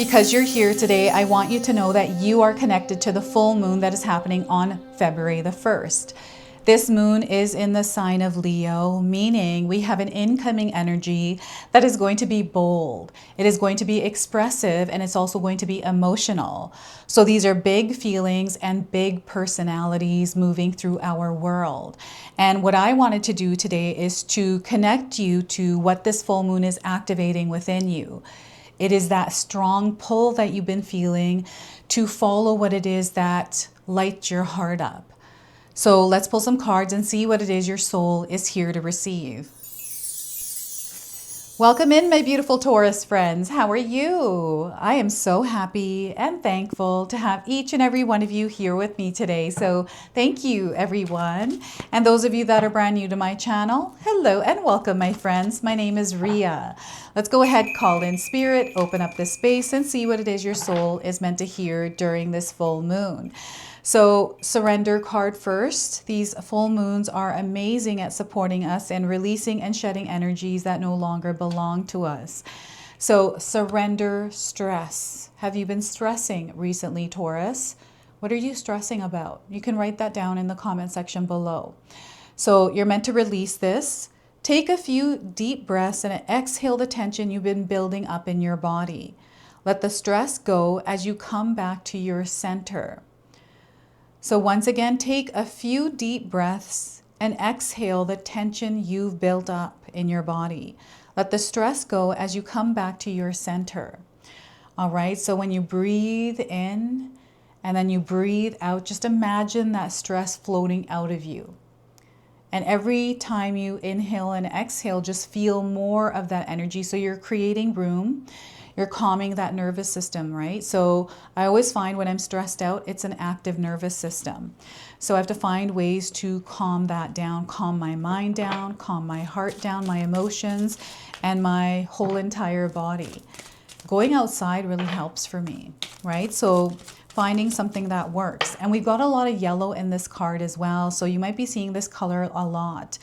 Because you're here today, I want you to know that you are connected to the full moon that is happening on February the 1st. This moon is in the sign of Leo, meaning we have an incoming energy that is going to be bold. It is going to be expressive, and it's also going to be emotional. So these are big feelings and big personalities moving through our world. And what I wanted to do today is to connect you to what this full moon is activating within you. It is that strong pull that you've been feeling to follow what it is that lights your heart up. So let's pull some cards and see what it is your soul is here to receive. Welcome in, my beautiful Taurus friends. How are you? I am so happy and thankful to have each and every one of you here with me today. So thank you, everyone. And those of you that are brand new to my channel, hello and welcome, my friends. My name is Ria. Let's go ahead, call in spirit, open up this space, and see what it is your soul is meant to hear during this full moon. So surrender card first. These full moons are amazing at supporting us and releasing and shedding energies that no longer belong to us. So surrender stress. Have you been stressing recently, Taurus? What are you stressing about? You can write that down in the comment section below. So you're meant to release this. Take a few deep breaths and exhale the tension you've been building up in your body. Let the stress go as you come back to your center. So once again, take a few deep breaths and exhale the tension you've built up in your body. Let the stress go as you come back to your center. All right, so when you breathe in and then you breathe out, just imagine that stress floating out of you. And every time you inhale and exhale, just feel more of that energy. So you're creating room. You're calming that nervous system, right? So I always find when I'm stressed out, it's an active nervous system. So I have to find ways to calm that down, calm my mind down, calm my heart down, my emotions, and my whole entire body. Going outside really helps for me, right? So finding something that works. And we've got a lot of yellow in this card as well. So you might be seeing this color a lot.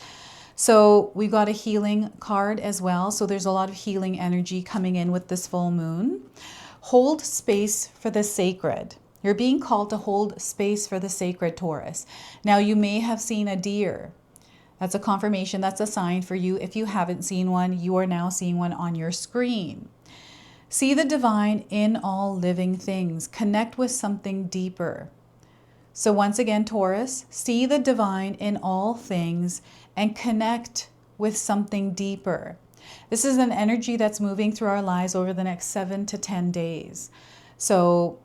So we've got a healing card as well. So there's a lot of healing energy coming in with this full moon. Hold space for the sacred. You're being called to hold space for the sacred, Taurus. Now you may have seen a deer. That's a confirmation. That's a sign for you. If you haven't seen one, you are now seeing one on your screen. See the divine in all living things. Connect with something deeper. So once again, Taurus, see the divine in all things and connect with something deeper. This is an energy that's moving through our lives over the next 7 to 10 days. So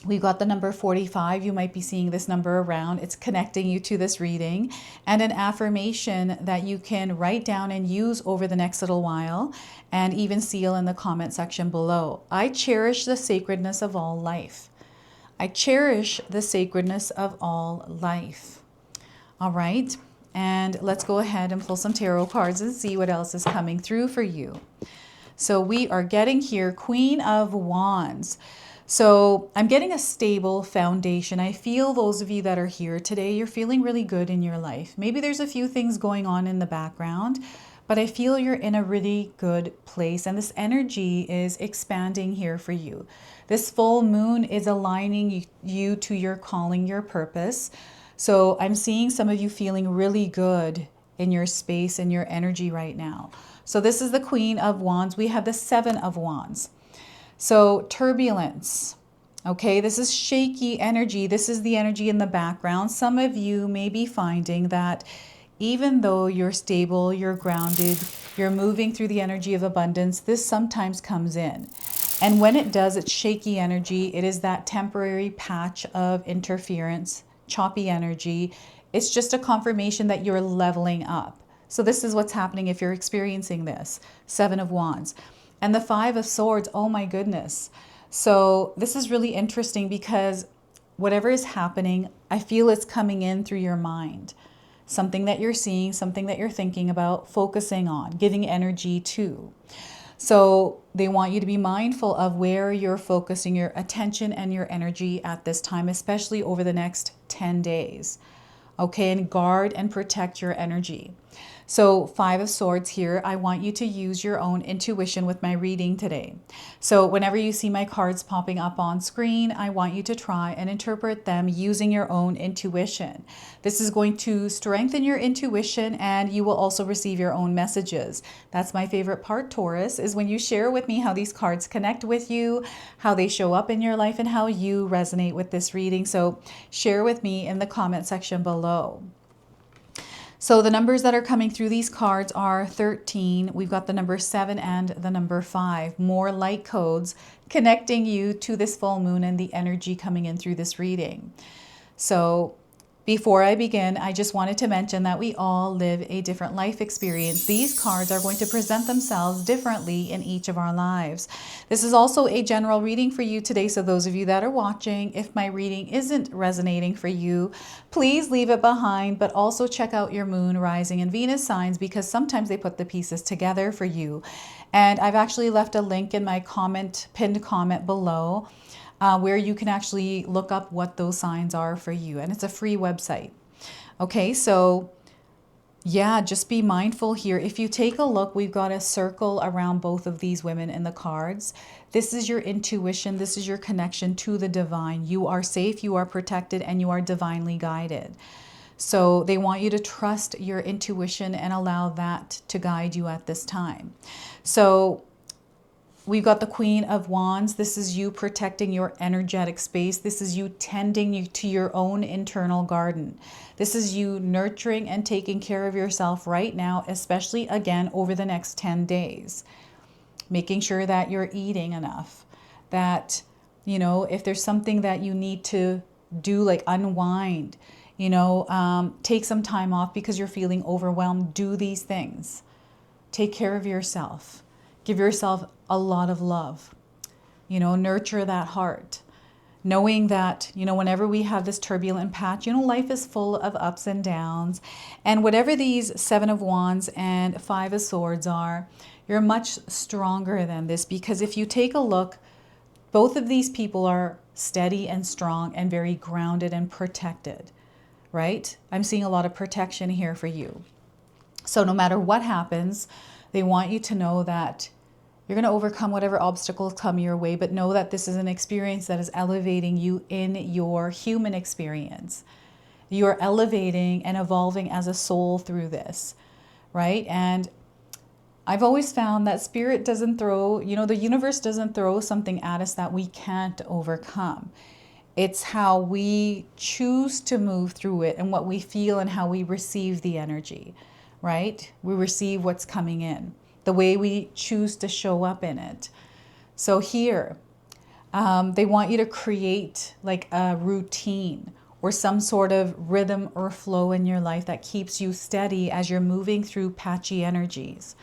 we've got the number 45. You might be seeing this number around. It's connecting you to this reading, and an affirmation that you can write down and use over the next little while, and even seal in the comment section below. I cherish the sacredness of all life. I cherish the sacredness of all life. All right. And let's go ahead and pull some tarot cards and see what else is coming through for you. So we are getting here Queen of Wands. So I'm getting a stable foundation. I feel those of you that are here today, you're feeling really good in your life. Maybe there's a few things going on in the background, but I feel you're in a really good place. And this energy is expanding here for you. This full moon is aligning you to your calling, your purpose. So I'm seeing some of you feeling really good in your space and your energy right now. So this is the Queen of Wands. We have the Seven of Wands. So turbulence. Okay, this is shaky energy. This is the energy in the background. Some of you may be finding that even though you're stable, you're grounded, you're moving through the energy of abundance, this sometimes comes in. And when it does, it's shaky energy. It is that temporary patch of interference, choppy energy. It's just a confirmation that you're leveling up. So this is what's happening if you're experiencing this. Seven of Wands. And the Five of Swords, oh my goodness. So this is really interesting because whatever is happening, I feel it's coming in through your mind. Something that you're seeing, something that you're thinking about, focusing on, giving energy to. So they want you to be mindful of where you're focusing your attention and your energy at this time, especially over the next 10 days. Okay, and guard and protect your energy. So 5 of Swords here, I want you to use your own intuition with my reading today. So whenever you see my cards popping up on screen, I want you to try and interpret them using your own intuition. This is going to strengthen your intuition, and you will also receive your own messages. That's my favorite part, Taurus, is when you share with me how these cards connect with you, how they show up in your life, and how you resonate with this reading. So share with me in the comment section below. So the numbers that are coming through these cards are 13. We've got the number 7 and the number 5. More light codes connecting you to this full moon and the energy coming in through this reading. So before I begin, I just wanted to mention that we all live a different life experience. These cards are going to present themselves differently in each of our lives. This is also a general reading for you today. So those of you that are watching, if my reading isn't resonating for you, please leave it behind, but also check out your moon, rising, and Venus signs, because sometimes they put the pieces together for you. And I've actually left a link in my pinned comment below, where you can actually look up what those signs are for you. And it's a free website. Okay, so yeah, just be mindful here. If you take a look, we've got a circle around both of these women in the cards. This is your intuition. This is your connection to the divine. You are safe, you are protected, and you are divinely guided. So they want you to trust your intuition and allow that to guide you at this time. So we've got the Queen of Wands. This is you protecting your energetic space. This is you tending to your own internal garden. This is you nurturing and taking care of yourself right now, especially again over the next 10 days. Making sure that you're eating enough. That, you know, if there's something that you need to do, like unwind, you know, take some time off because you're feeling overwhelmed. Do these things. Take care of yourself. Give yourself a lot of love, you know, nurture that heart, knowing that, you know, whenever we have this turbulent patch, you know, life is full of ups and downs. And whatever these 7 of Wands and 5 of Swords are, you're much stronger than this, because if you take a look, both of these people are steady and strong and very grounded and protected, right? I'm seeing a lot of protection here for you. So no matter what happens, they want you to know that you're going to overcome whatever obstacles come your way, but know that this is an experience that is elevating you in your human experience. You're elevating and evolving as a soul through this, right? And I've always found that spirit doesn't throw, you know, the universe doesn't throw something at us that we can't overcome. It's how we choose to move through it and what we feel and how we receive the energy, right? We receive what's coming in, the way we choose to show up in it. So here, they want you to create like a routine or some sort of rhythm or flow in your life that keeps you steady as you're moving through patchy energies.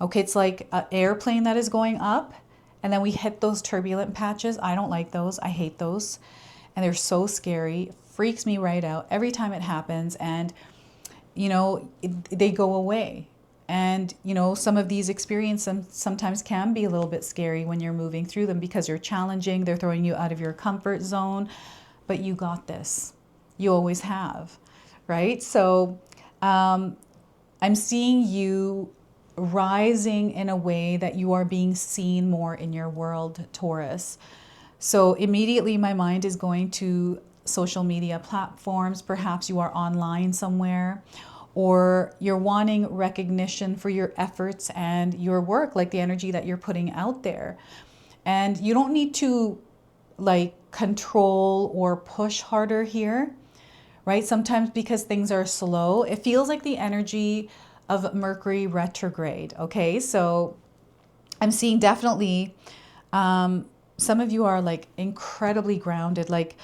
Okay, it's like an airplane that is going up and then we hit those turbulent patches. I don't like those. I hate those. And they're so scary. It freaks me right out every time it happens. And, you know, they go away. And, you know, some of these experiences sometimes can be a little bit scary when you're moving through them because you're challenging. They're throwing you out of your comfort zone. But you got this. You always have, right? So I'm seeing you rising in a way that you are being seen more in your world, Taurus. So immediately my mind is going to social media platforms. Perhaps you are online somewhere, or you're wanting recognition for your efforts and your work, like the energy that you're putting out there. And you don't need to like control or push harder here, right? Sometimes because things are slow, it feels like the energy of Mercury retrograde. Okay, so I'm seeing definitely some of you are like incredibly grounded. Like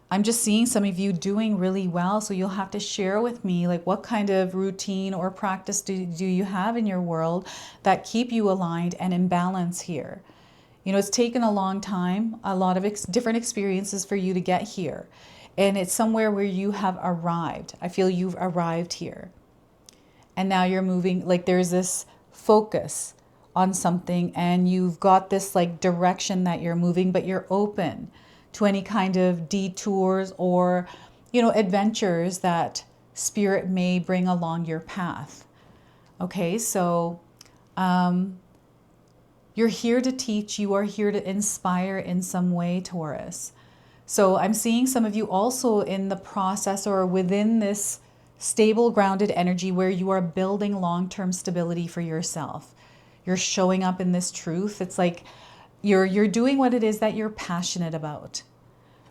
I'm just seeing some of you doing really well. So you'll have to share with me like what kind of routine or practice do you have in your world that keep you aligned and in balance here. You know, it's taken a long time, a lot of different experiences for you to get here. And it's somewhere where you have arrived. I feel you've arrived here. And now you're moving, like there's this focus on something and you've got this like direction that you're moving, but you're open to any kind of detours or, you know, adventures that spirit may bring along your path. Okay, so you're here to teach, you are here to inspire in some way, Taurus. So I'm seeing some of you also in the process or within this stable, grounded energy where you are building long-term stability for yourself. You're showing up in this truth. It's like you're doing what it is that you're passionate about,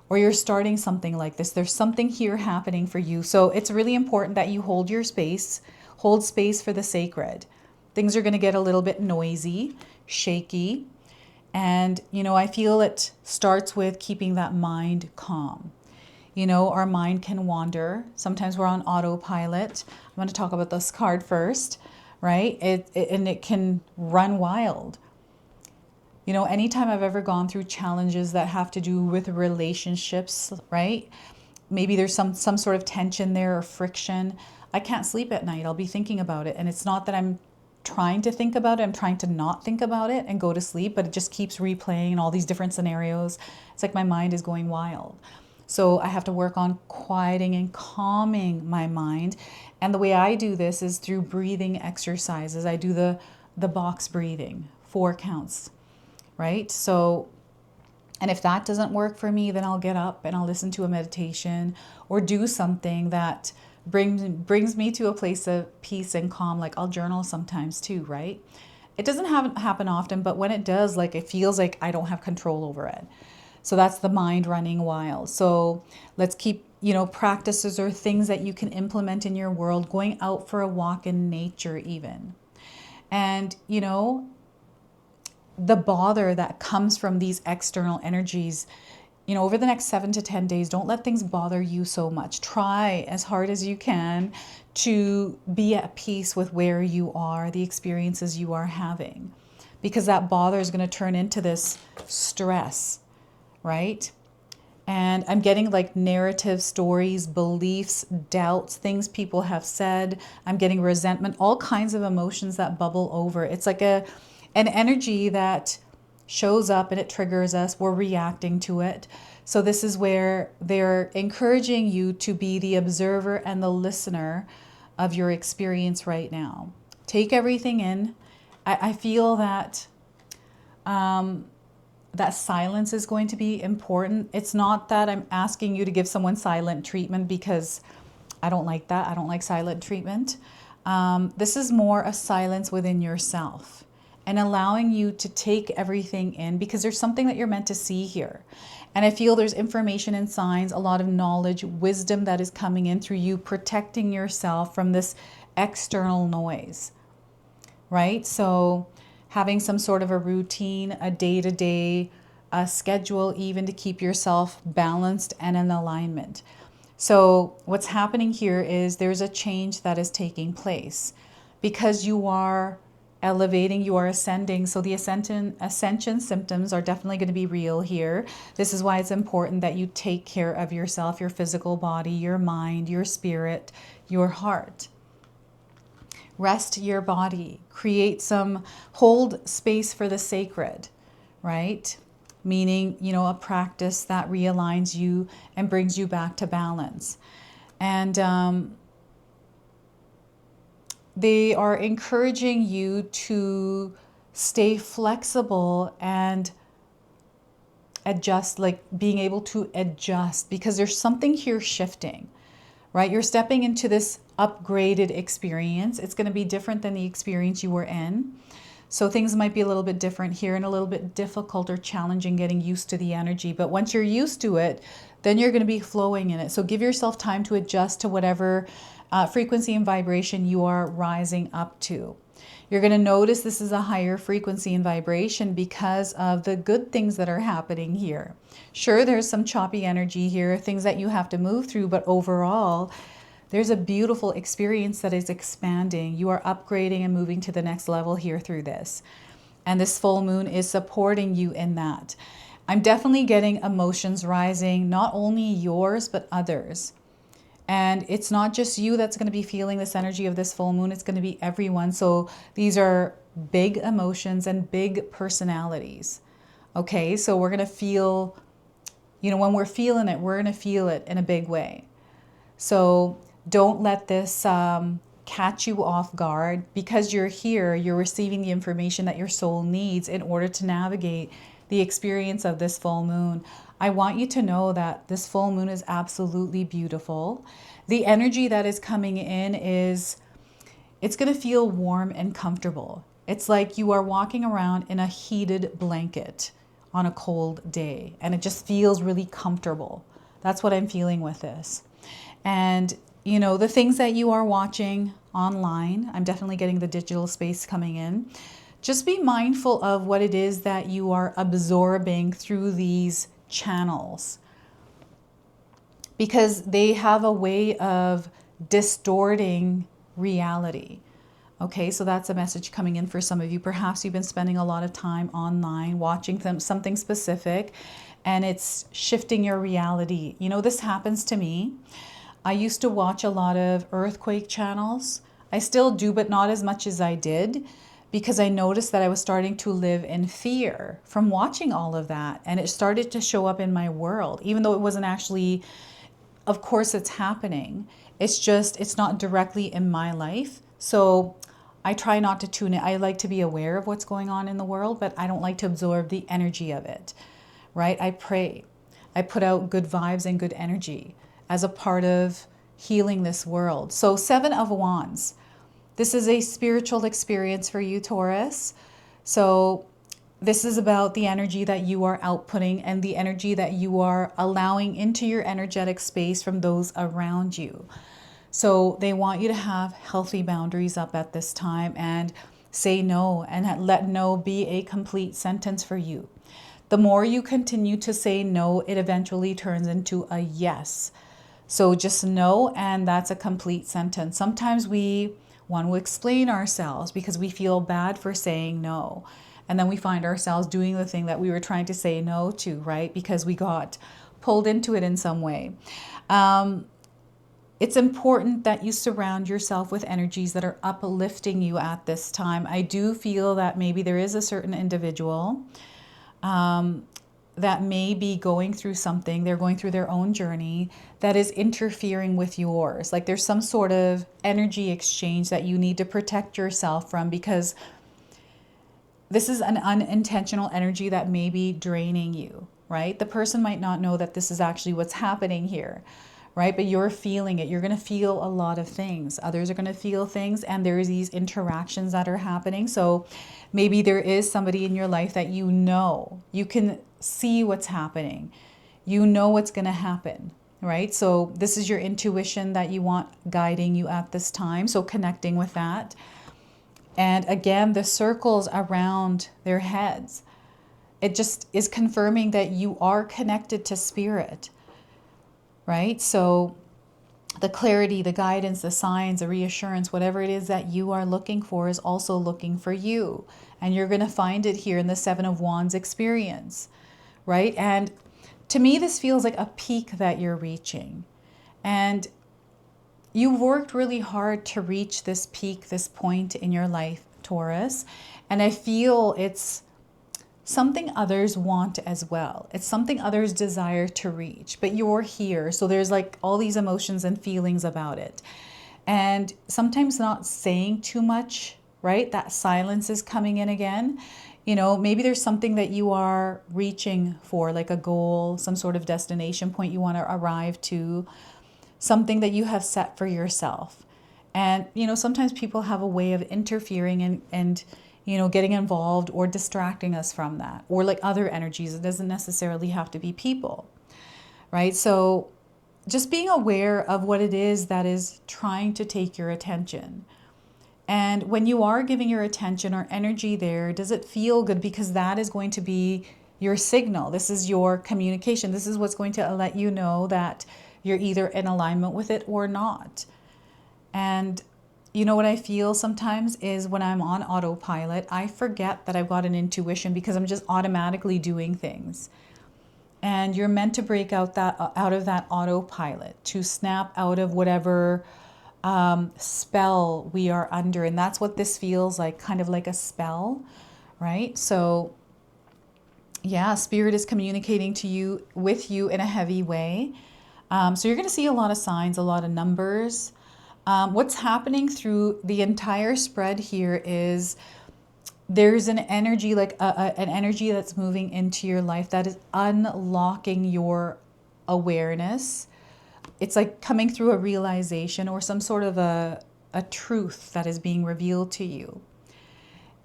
or you're starting something like this. There's something here happening for you. So it's really important that you hold your space, hold space for the sacred. Things are going to get a little bit noisy, shaky. And, I feel it starts with keeping that mind calm. Our mind can wander. Sometimes we're on autopilot. I'm going to talk about this card first, right? And it can run wild. Anytime I've ever gone through challenges that have to do with relationships, right? Maybe there's some sort of tension there or friction. I can't sleep at night. I'll be thinking about it. And it's not that I'm trying to think about it. I'm trying to not think about it and go to sleep, but it just keeps replaying in all these different scenarios. It's like my mind is going wild. So I have to work on quieting and calming my mind. And the way I do this is through breathing exercises. I do the box breathing, 4 counts, right? So, and if that doesn't work for me, then I'll get up and I'll listen to a meditation or do something that brings me to a place of peace and calm. Like I'll journal sometimes too, right? It doesn't happen often, but when it does, like it feels like I don't have control over it. So that's the mind running wild. So let's keep, practices or things that you can implement in your world, going out for a walk in nature even. And, the bother that comes from these external energies, over the next 7 to 10 days, don't let things bother you so much. Try as hard as you can to be at peace with where you are, the experiences you are having, because that bother is going to turn into this stress, right? And I'm getting like narrative stories, beliefs, doubts, things people have said. I'm getting resentment, all kinds of emotions that bubble over. It's like an energy that shows up and it triggers us. We're reacting to it. So this is where they're encouraging you to be the observer and the listener of your experience right now. Take everything in. I feel that that silence is going to be important. It's not that I'm asking you to give someone silent treatment, because I don't like that. I don't like silent treatment. This is more a silence within yourself and allowing you to take everything in, because there's something that you're meant to see here. And I feel there's information and signs, a lot of knowledge, wisdom that is coming in through you protecting yourself from this external noise, right? So having some sort of a routine, a day-to-day schedule, even to keep yourself balanced and in alignment. So what's happening here is there's a change that is taking place because you are elevating, you are ascending. So the ascension symptoms are definitely going to be real here. This is why it's important that you take care of yourself, your physical body, your mind, your spirit, your heart. Rest your body, hold space for the sacred, right? Meaning, a practice that realigns you and brings you back to balance. And they are encouraging you to stay flexible and adjust, like being able to adjust, because there's something here shifting, right? You're stepping into this upgraded experience. It's going to be different than the experience you were in. So things might be a little bit different here and a little bit difficult or challenging getting used to the energy. But once you're used to it, then you're going to be flowing in it. So give yourself time to adjust to whatever frequency and vibration you are rising up to. You're going to notice this is a higher frequency and vibration because of the good things that are happening here. Sure, there's some choppy energy here, things that you have to move through, but overall, there's a beautiful experience that is expanding. You are upgrading and moving to the next level here through this. And this full moon is supporting you in that. I'm definitely getting emotions rising, not only yours, but others. And it's not just you that's going to be feeling this energy of this full moon. It's going to be everyone. So these are big emotions and big personalities. Okay, so we're going to feel, when we're feeling it, we're going to feel it in a big way. So don't let this catch you off guard. Because you're here, you're receiving the information that your soul needs in order to navigate the experience of this full moon. I want you to know that this full moon is absolutely beautiful. The energy that is coming in is, it's going to feel warm and comfortable. It's like you are walking around in a heated blanket on a cold day, and it just feels really comfortable. That's what I'm feeling with this. And, you know, the things that you are watching online, I'm definitely getting the digital space coming in. Just be mindful of what it is that you are absorbing through these channels, because they have a way of distorting reality. Okay, so that's a message coming in for some of you. Perhaps you've been spending a lot of time online watching something specific, and it's shifting your reality. You know, this happens to me. I used to watch a lot of earthquake channels. I still do, but not as much as I did, because I noticed that I was starting to live in fear from watching all of that. And it started to show up in my world, even though it wasn't actually, of course it's happening. It's just, it's not directly in my life. So I try not to tune in. I like to be aware of what's going on in the world, but I don't like to absorb the energy of it, right? I pray. I put out good vibes and good energy as a part of healing this world. So 7 of Wands. This is a spiritual experience for you, Taurus. So this is about the energy that you are outputting and the energy that you are allowing into your energetic space from those around you. So they want you to have healthy boundaries up at this time and say no, and let no be a complete sentence for you. The more you continue to say no, it eventually turns into a yes. So just no, and that's a complete sentence. Sometimes we want to explain ourselves because we feel bad for saying no. And then we find ourselves doing the thing that we were trying to say no to, right? Because we got pulled into it in some way. It's important that you surround yourself with energies that are uplifting you at this time. I do feel that maybe there is a certain individual that may be going through something. They're going through their own journey that is interfering with yours. Like there's some sort of energy exchange that you need to protect yourself from, because this is an unintentional energy that may be draining you, right? The person might not know that this is actually what's happening here, right? But you're feeling it. You're going to feel a lot of things. Others are going to feel things, and there's these interactions that are happening. So maybe there is somebody in your life that you know, you can see what's happening. You know what's going to happen, right? So this is your intuition that you want guiding you at this time. So connecting with that. And again, the circles around their heads, it just is confirming that you are connected to spirit, right? So the clarity, the guidance, the signs, the reassurance, whatever it is that you are looking for is also looking for you. And you're going to find it here in the 7 of Wands experience, right? And to me, this feels like a peak that you're reaching. And you've worked really hard to reach this peak, this point in your life, Taurus. And I feel it's something others want as well. It's something others desire to reach, but you're here. So there's like all these emotions and feelings about it. And sometimes not saying too much, right? That silence is coming in again. You know, maybe there's something that you are reaching for, like a goal, some sort of destination point you want to arrive to, something that you have set for yourself. And, you know, sometimes people have a way of interfering and you know, getting involved or distracting us from that, or like other energies. It doesn't necessarily have to be people, right? So just being aware of what it is that is trying to take your attention. And when you are giving your attention or energy there, does it feel good? Because that is going to be your signal. This is your communication. This is what's going to let you know that you're either in alignment with it or not. And you know what I feel sometimes is when I'm on autopilot, I forget that I've got an intuition because I'm just automatically doing things. And you're meant to break out of that autopilot, to snap out of whatever spell we are under. And that's what this feels like, kind of like a spell, right? So yeah, spirit is communicating to you, with you in a heavy way. So you're going to see a lot of signs, a lot of numbers. What's happening through the entire spread here is there's an energy, like an energy that's moving into your life that is unlocking your awareness. It's like coming through a realization or some sort of a truth that is being revealed to you.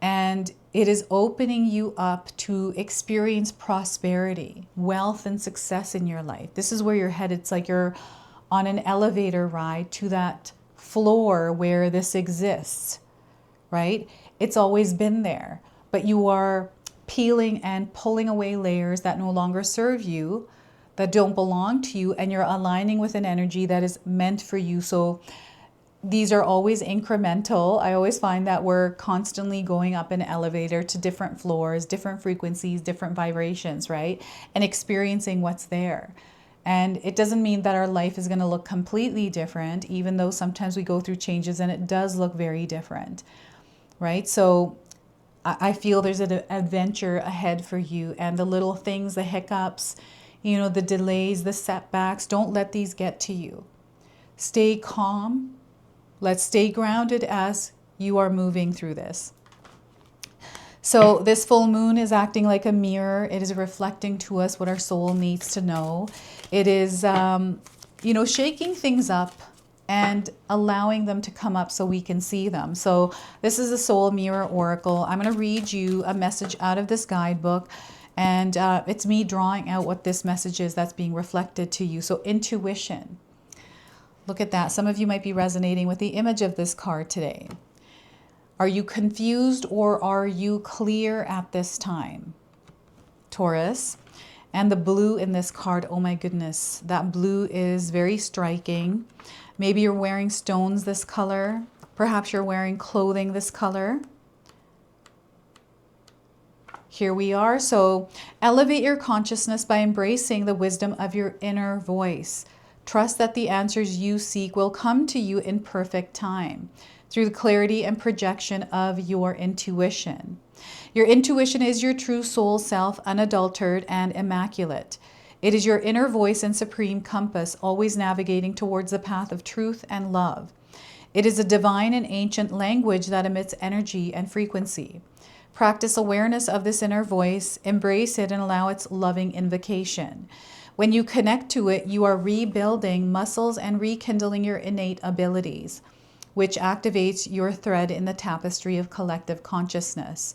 And it is opening you up to experience prosperity, wealth, and success in your life. This is where you're headed. It's like you're on an elevator ride to that floor where this exists, right? It's always been there, but you are peeling and pulling away layers that no longer serve you, that don't belong to you, and you're aligning with an energy that is meant for you. So these are always incremental. I always find that we're constantly going up an elevator to different floors, different frequencies, different vibrations, right? And experiencing what's there. And it doesn't mean that our life is going to look completely different, even though sometimes we go through changes and it does look very different, right? So I feel there's an adventure ahead for you, and the little things, the hiccups, the delays, the setbacks, don't let these get to you. Stay calm. Let's stay grounded as you are moving through this. So this full moon is acting like a mirror. It is reflecting to us what our soul needs to know. It is, shaking things up and allowing them to come up so we can see them. So this is a soul mirror oracle. I'm going to read you a message out of this guidebook. And it's me drawing out what this message is that's being reflected to you. So intuition. Look at that. Some of you might be resonating with the image of this card today. Are you confused or are you clear at this time? Taurus. And the blue in this card, oh my goodness, that blue is very striking. Maybe you're wearing stones this color. Perhaps you're wearing clothing this color. Here we are. So elevate your consciousness by embracing the wisdom of your inner voice. Trust that the answers you seek will come to you in perfect time through the clarity and projection of your intuition. Your intuition is your true soul self, unadulterated and immaculate. It is your inner voice and supreme compass, always navigating towards the path of truth and love. It is a divine and ancient language that emits energy and frequency. Practice awareness of this inner voice, embrace it, and allow its loving invocation. When you connect to it, you are rebuilding muscles and rekindling your innate abilities, which activates your thread in the tapestry of collective consciousness.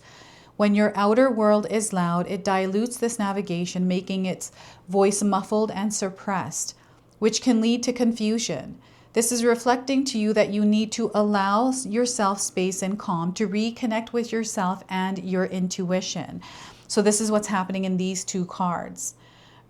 When your outer world is loud, it dilutes this navigation, making its voice muffled and suppressed, which can lead to confusion. This is reflecting to you that you need to allow yourself space and calm to reconnect with yourself and your intuition. So this is what's happening in these two cards,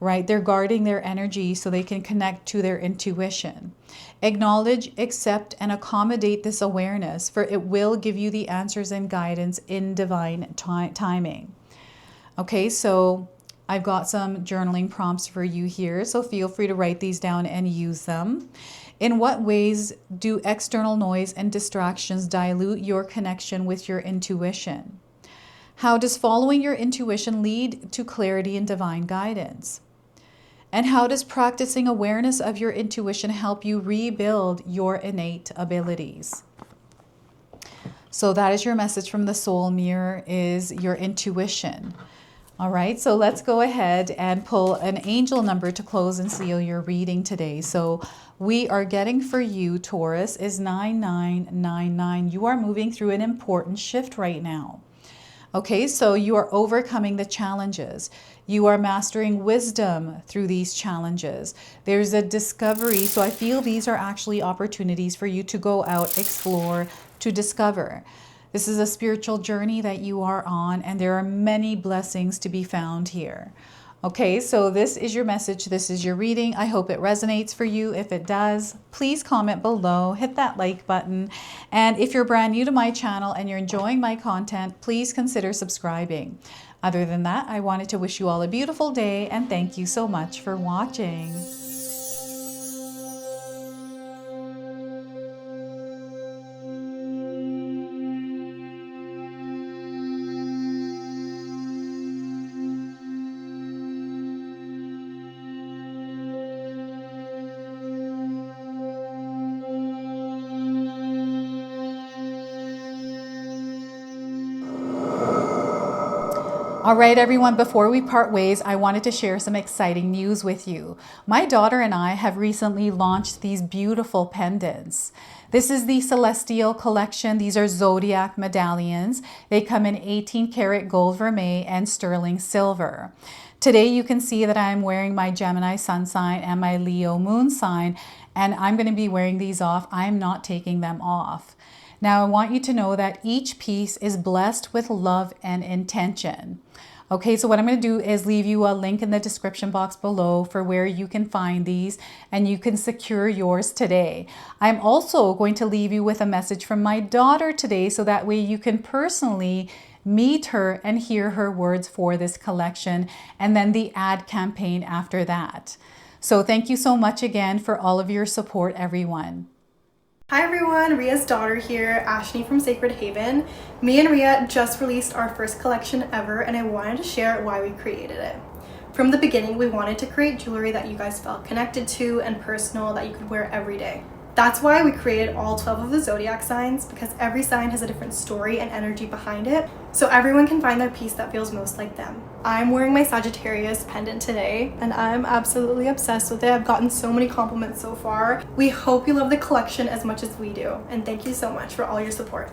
right? They're guarding their energy so they can connect to their intuition. Acknowledge, accept, and accommodate this awareness, for it will give you the answers and guidance in divine timing. Okay, so I've got some journaling prompts for you here, so feel free to write these down and use them. In what ways do external noise and distractions dilute your connection with your intuition? How does following your intuition lead to clarity and divine guidance? And how does practicing awareness of your intuition help you rebuild your innate abilities? So that is your message from the soul mirror, is your intuition. All right, so let's go ahead and pull an angel number to close and seal your reading today. So we are getting for you, Taurus, is 9999. You are moving through an important shift right now. Okay, so you are overcoming the challenges. You are mastering wisdom through these challenges. There's a discovery. So I feel these are actually opportunities for you to go out, explore, to discover. This is a spiritual journey that you are on, and there are many blessings to be found here. Okay, so this is your message. This is your reading. I hope it resonates for you. If it does, please comment below, hit that like button. And if you're brand new to my channel and you're enjoying my content, please consider subscribing. Other than that, I wanted to wish you all a beautiful day, and thank you so much for watching. All right, everyone, before we part ways, I wanted to share some exciting news with you. My daughter and I have recently launched these beautiful pendants. This is the Celestial Collection. These are zodiac medallions. They come in 18 karat gold vermeil and sterling silver. Today you can see that I'm wearing my Gemini sun sign and my Leo moon sign, and I'm going to be wearing these off. I'm not taking them off. Now I want you to know that each piece is blessed with love and intention. Okay, so what I'm going to do is leave you a link in the description box below for where you can find these and you can secure yours today. I'm also going to leave you with a message from my daughter today so that way you can personally meet her and hear her words for this collection and then the ad campaign after that. So thank you so much again for all of your support, everyone. Hi everyone, Ria's daughter here, Ashley from Sacred Haven. Me and Ria just released our first collection ever and I wanted to share why we created it. From the beginning, we wanted to create jewelry that you guys felt connected to and personal that you could wear every day. That's why we created all 12 of the zodiac signs, because every sign has a different story and energy behind it, so everyone can find their piece that feels most like them. I'm wearing my Sagittarius pendant today, and I'm absolutely obsessed with it. I've gotten so many compliments so far. We hope you love the collection as much as we do, and thank you so much for all your support.